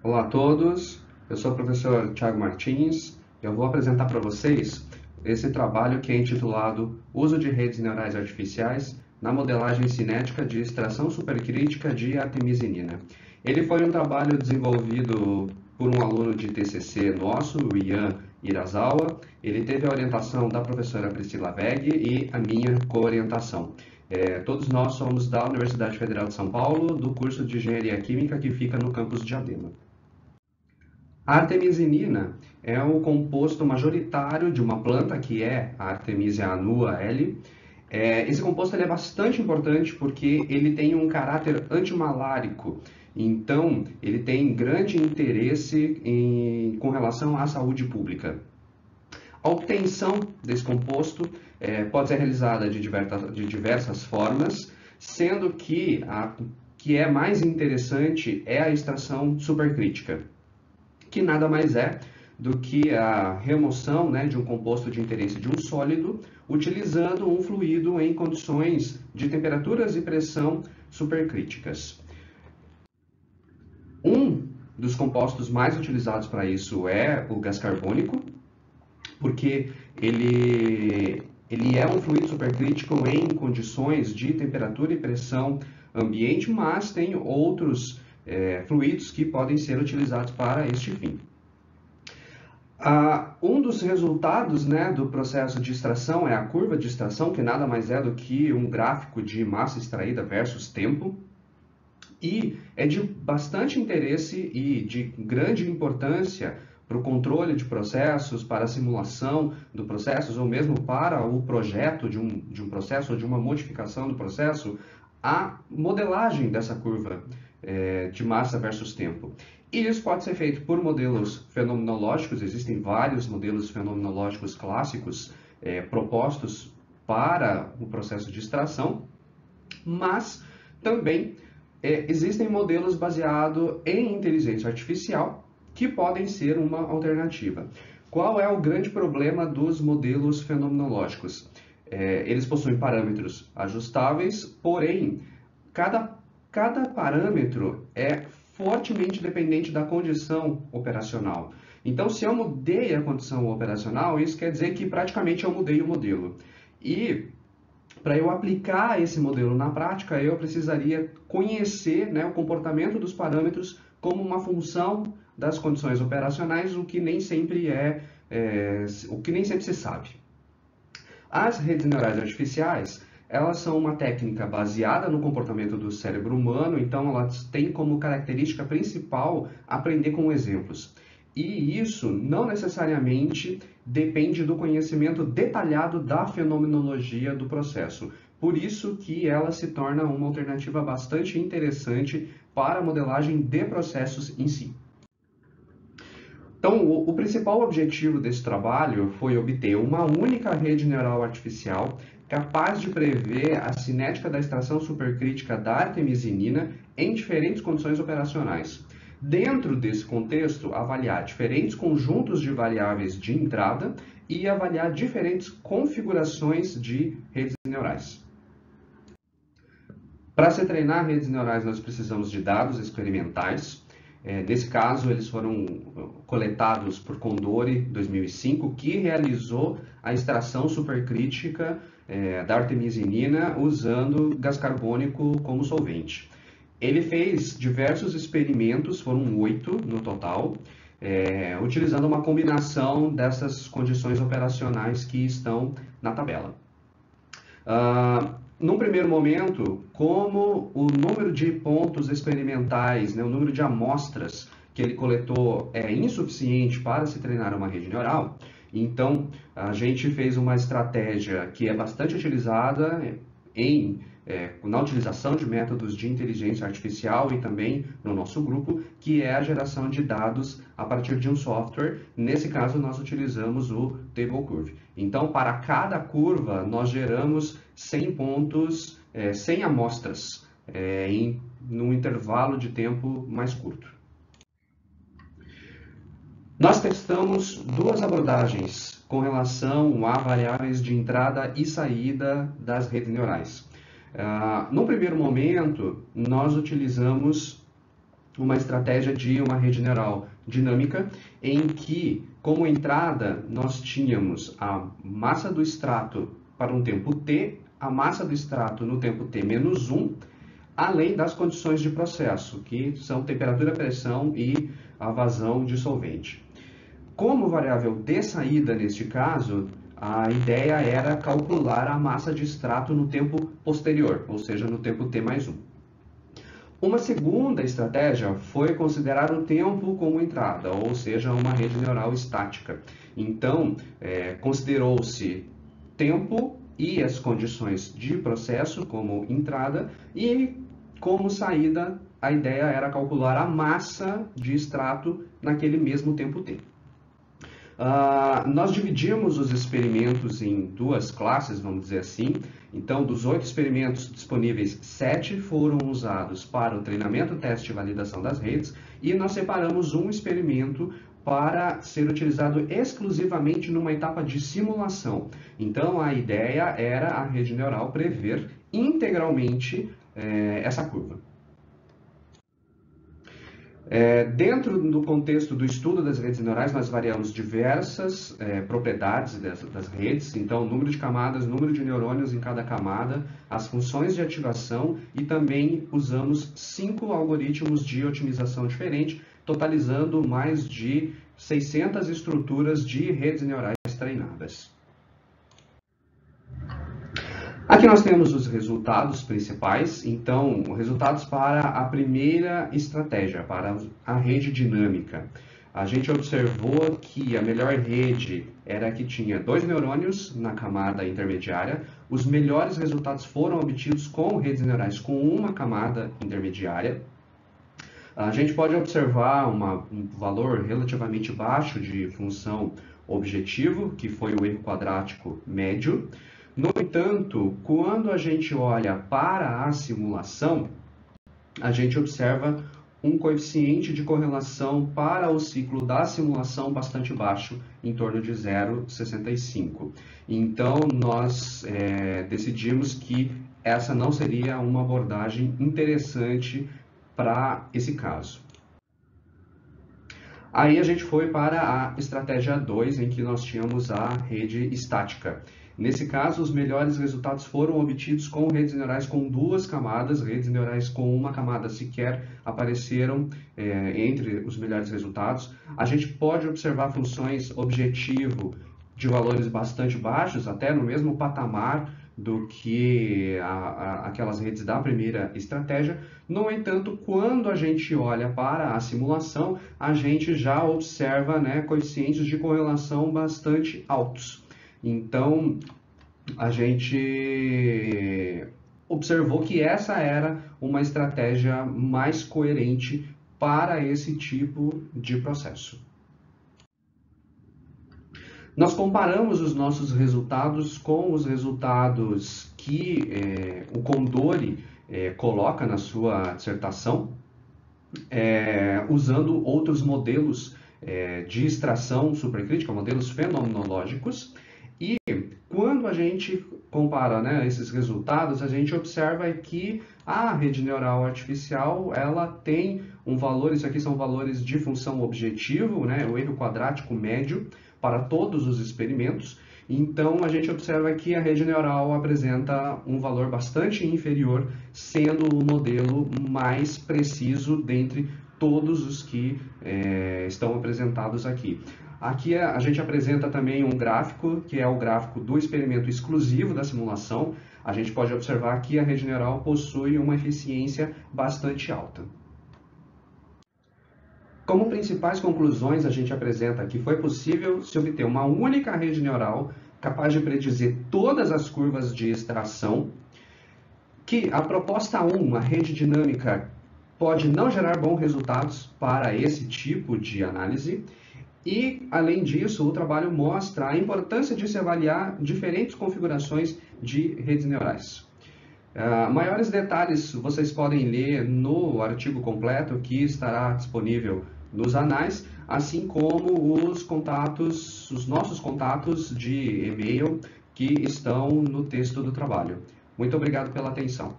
Olá a todos, eu sou o professor Tiago Martins e eu vou apresentar para vocês esse trabalho que é intitulado Uso de redes neurais artificiais na modelagem cinética de extração supercrítica de artemisinina. Ele foi um trabalho desenvolvido por um aluno de TCC nosso, o Ian Irazawa. Ele teve a orientação da professora Priscila Weg e a minha co-orientação. Todos nós somos da Universidade Federal de São Paulo, do curso de Engenharia Química que fica no campus de Diadema. A artemisinina é o composto majoritário de uma planta que é a Artemisia annua L. Esse composto ele é bastante importante porque ele tem um caráter antimalárico, então ele tem grande interesse com relação à saúde pública. A obtenção desse composto pode ser realizada de diversas formas, sendo que a que é mais interessante é a extração supercrítica, que nada mais é do que a remoção, né, de um composto de interesse de um sólido, utilizando um fluido em condições de temperaturas e pressão supercríticas. Um dos compostos mais utilizados para isso é o gás carbônico, porque ele é um fluido supercrítico em condições de temperatura e pressão ambiente, mas tem outros fluidos que podem ser utilizados para este fim. Um dos resultados, né, do processo de extração é a curva de extração, que nada mais é do que um gráfico de massa extraída versus tempo, e é de bastante interesse e de grande importância para o controle de processos, para a simulação do processo, ou mesmo para o projeto de um processo ou de uma modificação do processo, a modelagem dessa curva de massa versus tempo. E isso pode ser feito por modelos fenomenológicos, existem vários modelos fenomenológicos clássicos propostos para o processo de extração, mas também existem modelos baseados em inteligência artificial que podem ser uma alternativa. Qual é o grande problema dos modelos fenomenológicos? Eles possuem parâmetros ajustáveis, porém, cada parâmetro é fortemente dependente da condição operacional. Então, se eu mudei a condição operacional, isso quer dizer que praticamente eu mudei o modelo. E para eu aplicar esse modelo na prática, eu precisaria conhecer, né, o comportamento dos parâmetros como uma função das condições operacionais, o que nem sempre se sabe. As redes neurais artificiais, elas são uma técnica baseada no comportamento do cérebro humano, então elas têm como característica principal aprender com exemplos. E isso não necessariamente depende do conhecimento detalhado da fenomenologia do processo. Por isso que ela se torna uma alternativa bastante interessante para a modelagem de processos em si. Então, o principal objetivo desse trabalho foi obter uma única rede neural artificial capaz de prever a cinética da extração supercrítica da artemisinina em diferentes condições operacionais. Dentro desse contexto, avaliar diferentes conjuntos de variáveis de entrada e avaliar diferentes configurações de redes neurais. Para se treinar redes neurais, nós precisamos de dados experimentais. Nesse caso, eles foram coletados por Condori 2005, que realizou a extração supercrítica da artemisinina usando gás carbônico como solvente. Ele fez diversos experimentos, foram 8 no total, utilizando uma combinação dessas condições operacionais que estão na tabela. Num primeiro momento, como o número de pontos experimentais, né, o número de amostras que ele coletou é insuficiente para se treinar uma rede neural, então a gente fez uma estratégia que é bastante utilizada na utilização de métodos de inteligência artificial e também no nosso grupo, que é a geração de dados a partir de um software. Nesse caso, nós utilizamos o TableCurve. Então, para cada curva, nós geramos 100 pontos, 100 amostras, num intervalo de tempo mais curto. Nós testamos duas abordagens com relação a variáveis de entrada e saída das redes neurais. No primeiro momento, nós utilizamos uma estratégia de uma rede neural dinâmica, em que, como entrada, nós tínhamos a massa do extrato para um tempo t, a massa do extrato no tempo t menos 1, além das condições de processo, que são temperatura, pressão e a vazão de solvente. Como variável de saída, neste caso, a ideia era calcular a massa de extrato no tempo posterior, ou seja, no tempo t mais 1. Uma segunda estratégia foi considerar o tempo como entrada, ou seja, uma rede neural estática. Então, considerou-se tempo e as condições de processo como entrada, e como saída, a ideia era calcular a massa de extrato naquele mesmo tempo t. Nós dividimos os experimentos em duas classes, vamos dizer assim. Então, dos 8 experimentos disponíveis, 7 foram usados para o treinamento, teste e validação das redes, e nós separamos um experimento para ser utilizado exclusivamente numa etapa de simulação. Então, a ideia era a rede neural prever integralmente essa curva. Dentro do contexto do estudo das redes neurais, nós variamos diversas propriedades das redes, então número de camadas, número de neurônios em cada camada, as funções de ativação, e também usamos 5 algoritmos de otimização diferentes, totalizando mais de 600 estruturas de redes neurais treinadas. Aqui nós temos os resultados principais. Então, resultados para a primeira estratégia, para a rede dinâmica. A gente observou que a melhor rede era a que tinha 2 neurônios na camada intermediária. Os melhores resultados foram obtidos com redes neurais com uma camada intermediária. A gente pode observar um valor relativamente baixo de função objetivo, que foi o erro quadrático médio. No entanto, quando a gente olha para a simulação, a gente observa um coeficiente de correlação para o ciclo da simulação bastante baixo, em torno de 0,65. Então, nós decidimos que essa não seria uma abordagem interessante para esse caso. Aí a gente foi para a estratégia 2, em que nós tínhamos a rede estática. Nesse caso, os melhores resultados foram obtidos com redes neurais com 2 camadas, redes neurais com uma camada sequer apareceram entre os melhores resultados. A gente pode observar funções objetivo de valores bastante baixos, até no mesmo patamar do que aquelas redes da primeira estratégia. No entanto, quando a gente olha para a simulação, a gente já observa coeficientes de correlação bastante altos. Então, a gente observou que essa era uma estratégia mais coerente para esse tipo de processo. Nós comparamos os nossos resultados com os resultados que o Condori coloca na sua dissertação, usando outros modelos de extração supercrítica, modelos fenomenológicos. E quando a gente compara esses resultados, a gente observa que a rede neural artificial ela tem um valor, isso aqui são valores de função objetivo, o erro quadrático médio para todos os experimentos. Então, a gente observa que a rede neural apresenta um valor bastante inferior, sendo o modelo mais preciso dentre todos os que estão apresentados aqui. Aqui a gente apresenta também um gráfico, que é o gráfico do experimento exclusivo da simulação. A gente pode observar que a rede neural possui uma eficiência bastante alta. Como principais conclusões, a gente apresenta que foi possível se obter uma única rede neural capaz de predizer todas as curvas de extração, que a proposta 1, a rede dinâmica, pode não gerar bons resultados para esse tipo de análise. E, além disso, o trabalho mostra a importância de se avaliar diferentes configurações de redes neurais. Maiores detalhes vocês podem ler no artigo completo que estará disponível nos anais, assim como os nossos contatos de e-mail que estão no texto do trabalho. Muito obrigado pela atenção.